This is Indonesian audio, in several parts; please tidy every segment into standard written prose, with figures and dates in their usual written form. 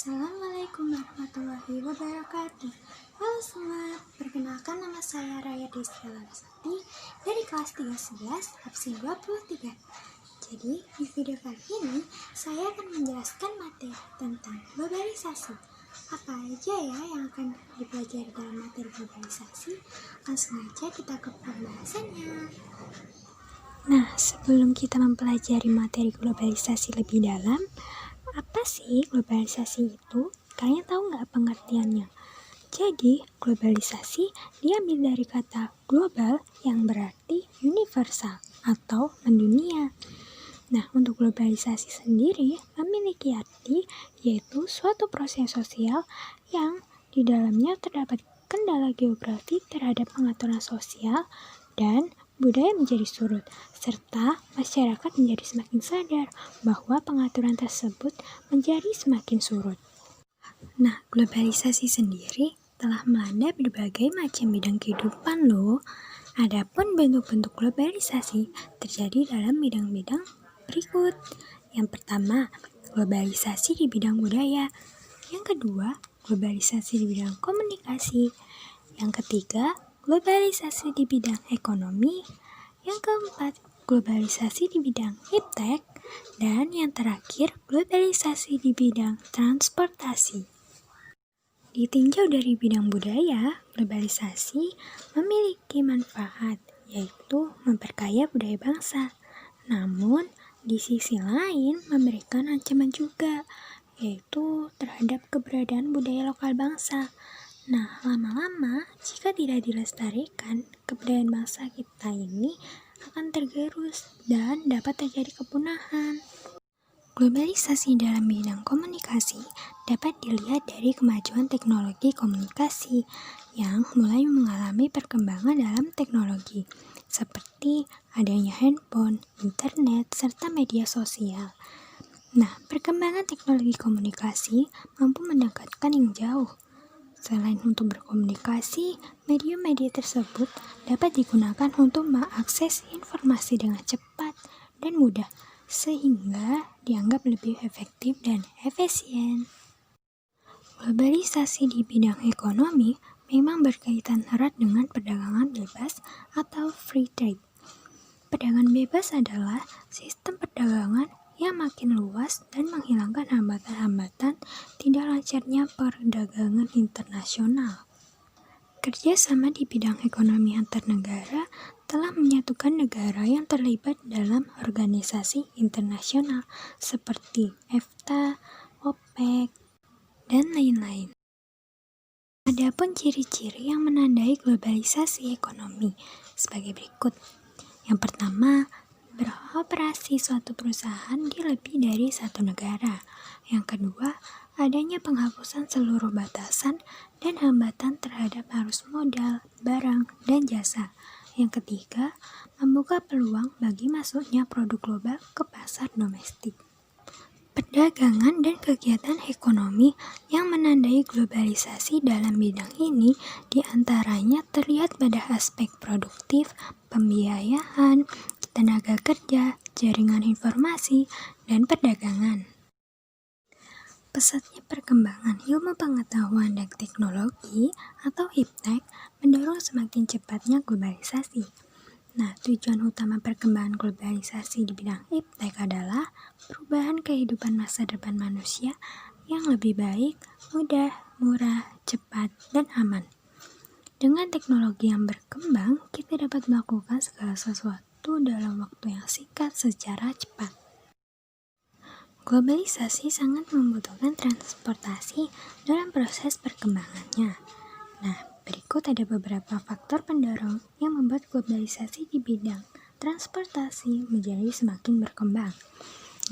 Assalamualaikum warahmatullahi wabarakatuh. Halo semua, perkenalkan nama saya Raya Desia Larasati dari kelas 311 absen 23. Jadi di video kali ini saya akan menjelaskan materi tentang globalisasi. Apa aja ya yang akan dipelajari dalam materi globalisasi? Langsung aja kita ke pembahasannya. Nah, sebelum kita mempelajari materi globalisasi lebih dalam, apa sih globalisasi itu? Kalian tahu nggak pengertiannya? Jadi, globalisasi diambil dari kata global yang berarti universal atau mendunia. Nah, untuk globalisasi sendiri memiliki arti yaitu suatu proses sosial yang di dalamnya terdapat kendala geografi terhadap pengaturan sosial dan budaya menjadi surut, serta masyarakat menjadi semakin sadar bahwa pengaturan tersebut menjadi semakin surut. Nah, globalisasi sendiri telah melanda berbagai macam bidang kehidupan loh. Adapun bentuk-bentuk globalisasi terjadi dalam bidang-bidang berikut. Yang pertama, globalisasi di bidang budaya. Yang kedua, globalisasi di bidang komunikasi. Yang ketiga, globalisasi di bidang ekonomi. Yang keempat, globalisasi di bidang iptek. Dan yang terakhir, globalisasi di bidang transportasi. Ditinjau dari bidang budaya, globalisasi memiliki manfaat, yaitu memperkaya budaya bangsa. Namun, di sisi lain memberikan ancaman juga, yaitu terhadap keberadaan budaya lokal bangsa. Nah, lama-lama jika tidak dilestarikan, kebudayaan bangsa kita ini akan tergerus dan dapat terjadi kepunahan. Globalisasi dalam bidang komunikasi dapat dilihat dari kemajuan teknologi komunikasi yang mulai mengalami perkembangan dalam teknologi, seperti adanya handphone, internet, serta media sosial. Nah, perkembangan teknologi komunikasi mampu mendekatkan yang jauh. Selain untuk berkomunikasi, media-media tersebut dapat digunakan untuk mengakses informasi dengan cepat dan mudah, sehingga dianggap lebih efektif dan efisien. Globalisasi di bidang ekonomi memang berkaitan erat dengan perdagangan bebas atau free trade. Perdagangan bebas adalah sistem perdagangan yang makin luas dan menghilangkan hambatan-hambatan tidak lancarnya perdagangan internasional. Kerjasama di bidang ekonomi antar negara telah menyatukan negara yang terlibat dalam organisasi internasional seperti EFTA, OPEC, dan lain-lain. Adapun ciri-ciri yang menandai globalisasi ekonomi sebagai berikut. Yang pertama, beroperasi suatu perusahaan di lebih dari satu negara. Yang kedua, adanya penghapusan seluruh batasan dan hambatan terhadap arus modal, barang, dan jasa. Yang ketiga, membuka peluang bagi masuknya produk global ke pasar domestik. Perdagangan dan kegiatan ekonomi yang menandai globalisasi dalam bidang ini diantaranya terlihat pada aspek produktif, pembiayaan, tenaga kerja, jaringan informasi, dan perdagangan. Pesatnya perkembangan ilmu pengetahuan dan teknologi atau iptek mendorong semakin cepatnya globalisasi. Nah, tujuan utama perkembangan globalisasi di bidang iptek adalah perubahan kehidupan masa depan manusia yang lebih baik, mudah, murah, cepat, dan aman. Dengan teknologi yang berkembang, kita dapat melakukan segala sesuatu dalam waktu yang singkat secara cepat. Globalisasi sangat membutuhkan transportasi dalam proses perkembangannya. Nah, berikut ada beberapa faktor pendorong yang membuat globalisasi di bidang transportasi menjadi semakin berkembang.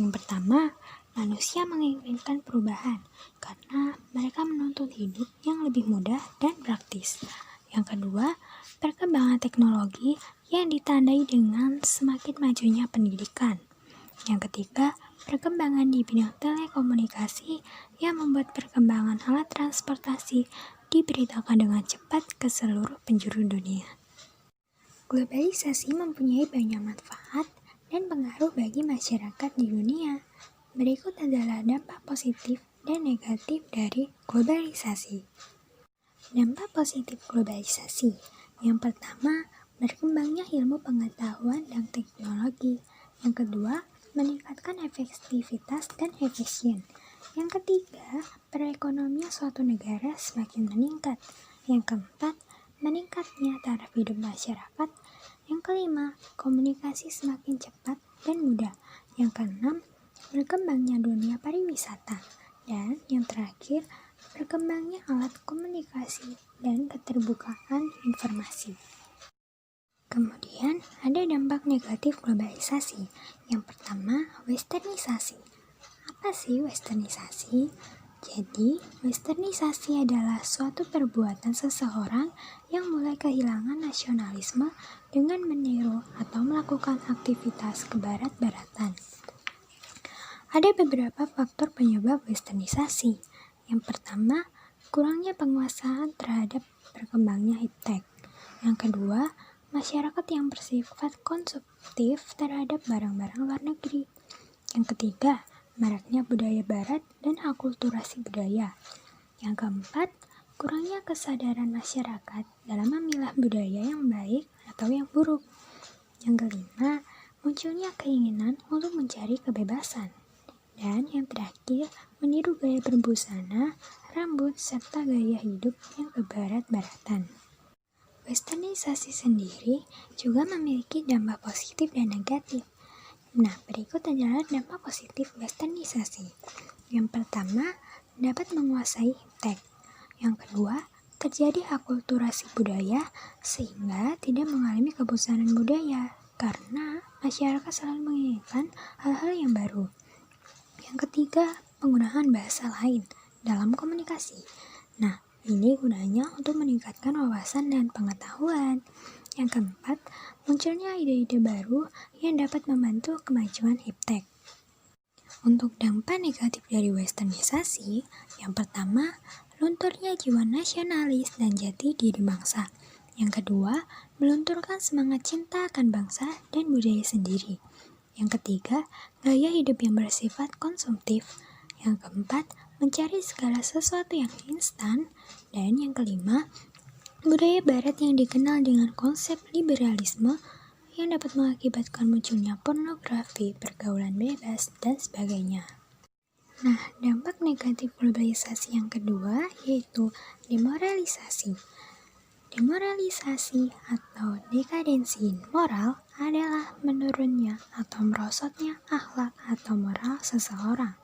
Yang pertama, manusia menginginkan perubahan karena mereka menuntut hidup yang lebih mudah dan praktis. Yang kedua, perkembangan teknologi yang ditandai dengan semakin majunya pendidikan. Yang ketiga, perkembangan di bidang telekomunikasi yang membuat perkembangan alat transportasi diberitakan dengan cepat ke seluruh penjuru dunia. Globalisasi mempunyai banyak manfaat dan pengaruh bagi masyarakat di dunia. Berikut adalah dampak positif dan negatif dari globalisasi. Dampak positif globalisasi. Yang pertama, berkembangnya ilmu pengetahuan dan teknologi. Yang kedua, meningkatkan efektivitas dan efisien. Yang ketiga, perekonomian suatu negara semakin meningkat. Yang keempat, meningkatnya taraf hidup masyarakat. Yang kelima, komunikasi semakin cepat dan mudah. Yang keenam, berkembangnya dunia pariwisata. Dan yang terakhir, berkembangnya alat komunikasi dan keterbukaan informasi. Kemudian, ada dampak negatif globalisasi. Yang pertama, westernisasi. Apa sih westernisasi? Jadi, westernisasi adalah suatu perbuatan seseorang yang mulai kehilangan nasionalisme dengan meniru atau melakukan aktivitas kebarat-baratan. Ada beberapa faktor penyebab westernisasi. Yang pertama, kurangnya penguasaan terhadap berkembangnya iptek. Yang kedua, masyarakat yang bersifat konsumtif terhadap barang-barang luar negeri. Yang ketiga, maraknya budaya barat dan akulturasi budaya. Yang keempat, kurangnya kesadaran masyarakat dalam memilah budaya yang baik atau yang buruk. Yang kelima, munculnya keinginan untuk mencari kebebasan. Dan yang terakhir, meniru gaya berbusana, rambut, serta gaya hidup yang kebarat-baratan. Westernisasi sendiri juga memiliki dampak positif dan negatif. Nah, berikut adalah dampak positif westernisasi. Yang pertama, dapat menguasai iptek. Yang kedua, terjadi akulturasi budaya sehingga tidak mengalami kebosanan budaya karena masyarakat selalu menginginkan hal-hal yang baru. Yang ketiga, penggunaan bahasa lain dalam komunikasi. Nah, ini gunanya untuk meningkatkan wawasan dan pengetahuan. Yang keempat, munculnya ide-ide baru yang dapat membantu kemajuan iptek. Untuk dampak negatif dari westernisasi, yang pertama, lunturnya jiwa nasionalis dan jati diri bangsa. Yang kedua, melunturkan semangat cinta akan bangsa dan budaya sendiri. Yang ketiga, gaya hidup yang bersifat konsumtif. Yang keempat, mencari segala sesuatu yang instan. Dan yang kelima, budaya barat yang dikenal dengan konsep liberalisme yang dapat mengakibatkan munculnya pornografi, pergaulan bebas, dan sebagainya. Nah, dampak negatif globalisasi yang kedua yaitu demoralisasi. Demoralisasi atau dekadensi moral adalah menurunnya atau merosotnya akhlak atau moral seseorang.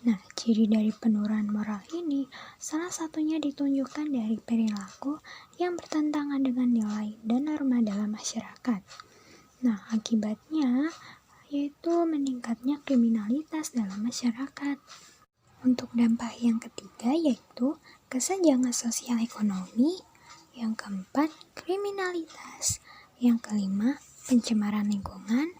Nah, ciri dari penurunan moral ini salah satunya ditunjukkan dari perilaku yang bertentangan dengan nilai dan norma dalam masyarakat. Nah, akibatnya yaitu meningkatnya kriminalitas dalam masyarakat. Untuk dampak yang ketiga yaitu kesenjangan sosial ekonomi, yang keempat kriminalitas, yang kelima pencemaran lingkungan,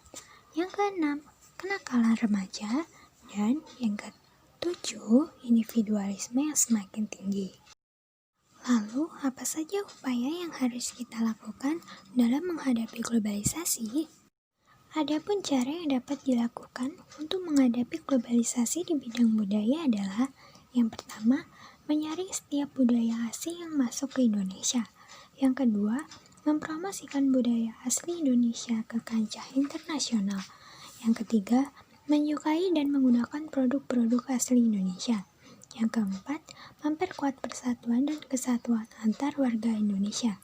yang keenam kenakalan remaja, dan yang ketujuh individualisme yang semakin tinggi. Lalu, apa saja upaya yang harus kita lakukan dalam menghadapi globalisasi? Adapun cara yang dapat dilakukan untuk menghadapi globalisasi di bidang budaya adalah yang pertama, menyaring setiap budaya asing yang masuk ke Indonesia. Yang kedua, mempromosikan budaya asli Indonesia ke kancah internasional. Yang ketiga, menyukai dan menggunakan produk-produk asli Indonesia. Yang keempat, memperkuat persatuan dan kesatuan antar warga Indonesia.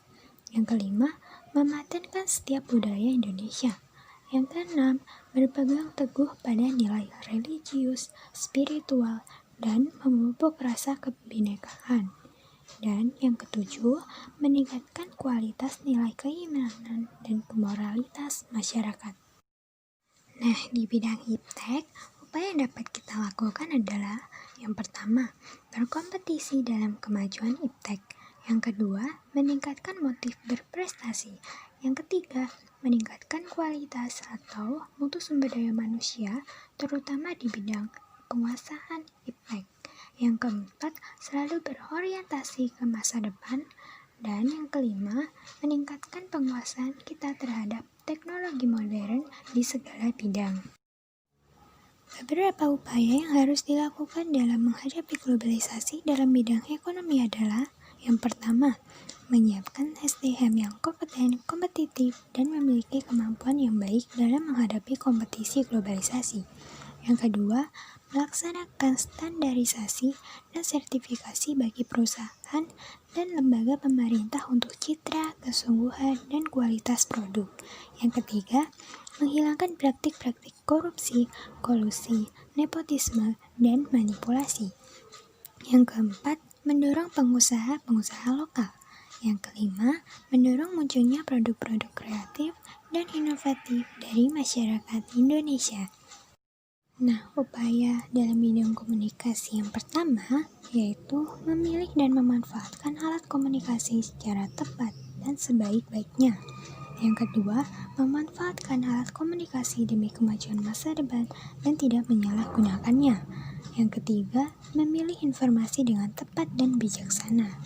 Yang kelima, mematenkan setiap budaya Indonesia. Yang keenam, berpegang teguh pada nilai religius, spiritual, dan memupuk rasa kebinekaan. Dan yang ketujuh, meningkatkan kualitas nilai keimanan dan moralitas masyarakat. Nah, di bidang iptek, upaya yang dapat kita lakukan adalah yang pertama, berkompetisi dalam kemajuan iptek. Yang kedua, meningkatkan motif berprestasi. Yang ketiga, meningkatkan kualitas atau mutu sumber daya manusia, terutama di bidang penguasaan iptek. Yang keempat, selalu berorientasi ke masa depan. Dan yang kelima, meningkatkan penguasaan kita terhadap teknologi modern di segala bidang. Beberapa upaya yang harus dilakukan dalam menghadapi globalisasi dalam bidang ekonomi adalah: yang pertama, menyiapkan SDM yang kompeten, kompetitif, dan memiliki kemampuan yang baik dalam menghadapi kompetisi globalisasi. Yang kedua, melaksanakan standarisasi dan sertifikasi bagi perusahaan dan lembaga pemerintah untuk citra, kesungguhan, dan kualitas produk. Yang ketiga, menghilangkan praktik-praktik korupsi, kolusi, nepotisme, dan manipulasi. Yang keempat, mendorong pengusaha-pengusaha lokal. Yang kelima, mendorong munculnya produk-produk kreatif dan inovatif dari masyarakat Indonesia. Nah, upaya dalam bidang komunikasi yang pertama yaitu memilih dan memanfaatkan alat komunikasi secara tepat dan sebaik-baiknya. Yang kedua, memanfaatkan alat komunikasi demi kemajuan masa depan dan tidak menyalahgunakannya. Yang ketiga, memilih informasi dengan tepat dan bijaksana.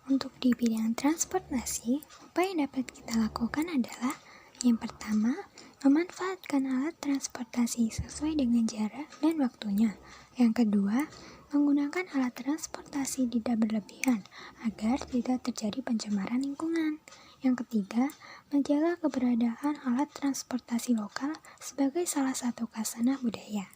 Untuk di bidang transportasi, apa yang dapat kita lakukan adalah: yang pertama, memanfaatkan alat transportasi sesuai dengan jarak dan waktunya. Yang kedua, menggunakan alat transportasi tidak berlebihan agar tidak terjadi pencemaran lingkungan. Yang ketiga, menjaga keberadaan alat transportasi lokal sebagai salah satu khasana budaya.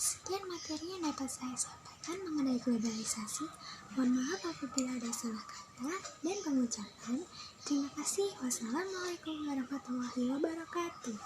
Sekian materi yang dapat saya sampaikan mengenai globalisasi. Mohon maaf apabila ada salah kata dan pengucapan. Terima kasih. Wassalamualaikum warahmatullahi wabarakatuh.